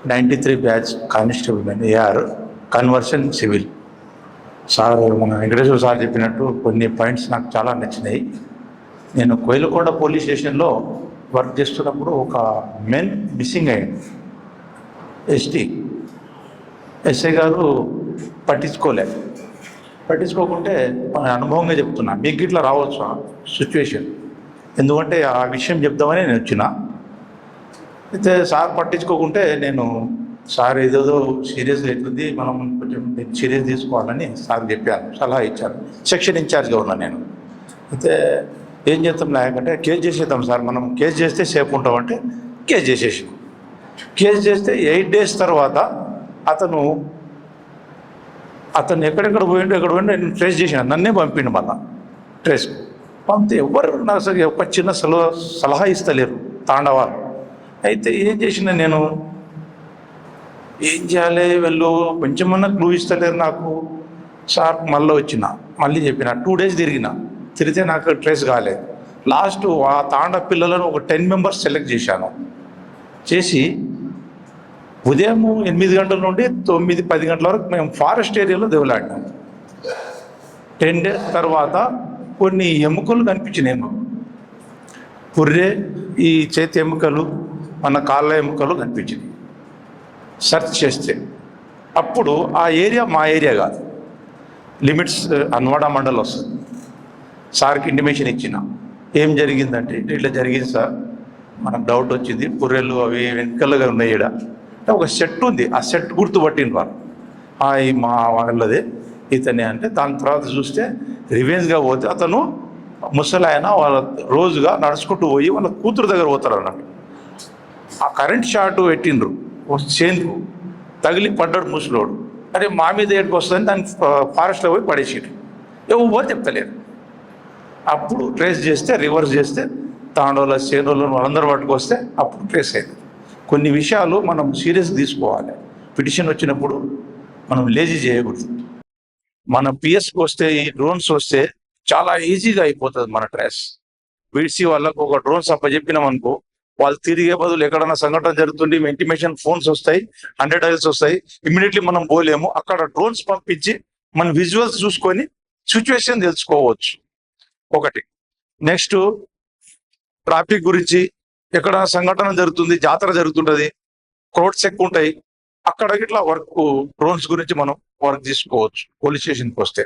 93 batch constable man AR conversion civil. Sir మన Venkateshwara sir చెప్పినట్టు కొన్ని పాయింట్స్ నాకు చాలా నచ్చినాయి. నేను కోయిలకొండ పోలీస్ స్టేషన్లో వర్క్ చేస్తున్నప్పుడు ఒక మెన్ మిస్సింగ్ అయ్యింది. ఎస్ఐ గారు పట్టించుకోకుంటే మన అనుభవంగా చెప్తున్నా, మీకు ఇట్లా రావచ్చు సిచ్యువేషన్, ఎందుకంటే ఆ విషయం చెప్దామని నేను వచ్చిన. అయితే సార్ పట్టించుకోకుంటే నేను సార్ ఏదేదో సీరియస్గా ఎట్లుంది, మనం కొంచెం సీరియస్ తీసుకోవాలని సార్ చెప్పాను, సలహా ఇచ్చాను. సెక్షన్ ఇన్ఛార్జ్గా ఉన్నా నేను. అయితే ఏం చేస్తాం లేకంటే కేసు చేసేద్దాం సార్, మనం కేసు చేస్తే సేఫ్ ఉంటామంటే కేసు చేస్తే 8 days తర్వాత అతను ఎక్కడెక్కడ పోయిండో నేను ట్రేస్ చేశాను. నన్నే పంపిండు, మళ్ళా ట్రేస్ పంపితే ఎవరు నాకు సరే ఒక చిన్న సలహా ఇస్తలేరు తాండవారు. అయితే ఏం చేసిన నేను, ఏం చేయాలి, వెళ్ళు కొంచెమన్నా క్లూ ఇస్తలేరు నాకు. సార్ మళ్ళీ చెప్పిన 2 days తిరిగితే నాకు ట్రేస్ కాలేదు. లాస్ట్ ఆ తాండ పిల్లలను ఒక 10 members సెలెక్ట్ చేసి ఉదయం 8 గంటల నుండి 9-10 గంటల వరకు మేము ఫారెస్ట్ ఏరియాలో దేవులాడినాం. 10 days తర్వాత కొన్ని ఎముకలు కనిపించినాయి మాకు. పుర్రె, ఈ చేతి ఎముకలు, మన కాళ్ళ ఎముకలు కనిపించినాయి. సెర్చ్ చేస్తే అప్పుడు ఆ ఏరియా మా ఏరియా కాదు, లిమిట్స్ అన్వాడ మండల్ వస్తుంది. సార్కి ఇంటిమేషన్ ఇచ్చిన, ఏం జరిగిందంటే ఇట్లా జరిగింది సార్, మనకు డౌట్ వచ్చింది, పుర్రెలు అవి వెనకలుగా ఉన్నాయి. ఈడ ఒక సెట్ ఉంది, ఆ సెట్ గుర్తుపట్టిన వాళ్ళు, మా వాళ్ళదే ఇతనే అంటే. దాని తర్వాత చూస్తే రివెంజ్గా పోతే అతను ముసలాయన వాళ్ళ రోజుగా నడుచుకుంటూ పోయి వాళ్ళ కూతురు దగ్గర పోతారు అన్నట్టు. ఆ కరెంట్ షాట్ పెట్టిండ్రు, చేందుకు తగిలి పడ్డాడు ముసలోడు. అరే మా మీద ఏడుకు వస్తుందని దాన్ని ఫారెస్ట్లో పోయి పడేసిండ్రు. ఎవరు చెప్తలేరు. అప్పుడు రివర్స్ చేస్తే తాండోల చేనులో వాళ్ళందరూ పట్టుకొస్తే అప్పుడు ట్రేస్ అయింది. కొన్ని విషయాలు మనం సీరియస్ తీసుకోవాలి. పిటిషన్ వచ్చినప్పుడు మనం లేజీ చేయకూడదు. మన పిఎస్కి వస్తే, ఈ డ్రోన్స్ వస్తే చాలా ఈజీగా అయిపోతుంది మన ట్రేస్. విడిసి వాళ్ళకు ఒక డ్రోన్స్ అప్పచెప్పినాం అనుకో, వాళ్ళు తిరిగే బదులు ఎక్కడైనా సంఘటన జరుగుతుంది, ఇంటిమేషన్ ఫోన్స్ వస్తాయి, 100 dials వస్తాయి, ఇమ్మీడియట్లీ మనం పోలేము. అక్కడ డ్రోన్స్ పంపించి మన విజువల్స్ చూసుకొని సిచ్యువేషన్ తెలుసుకోవచ్చు. ఒకటి. నెక్స్ట్, ట్రాఫిక్ గురించి ఎక్కడ సంఘటన జరుగుతుంది, జాతర జరుగుతుంటది, క్రౌడ్స్ ఎక్కువ ఉంటాయి, అక్కడ ఇట్లా డ్రోన్స్ గురించి మనం వర్క్ చేసుకోవచ్చు పోలీస్ స్టేషన్కి వస్తే.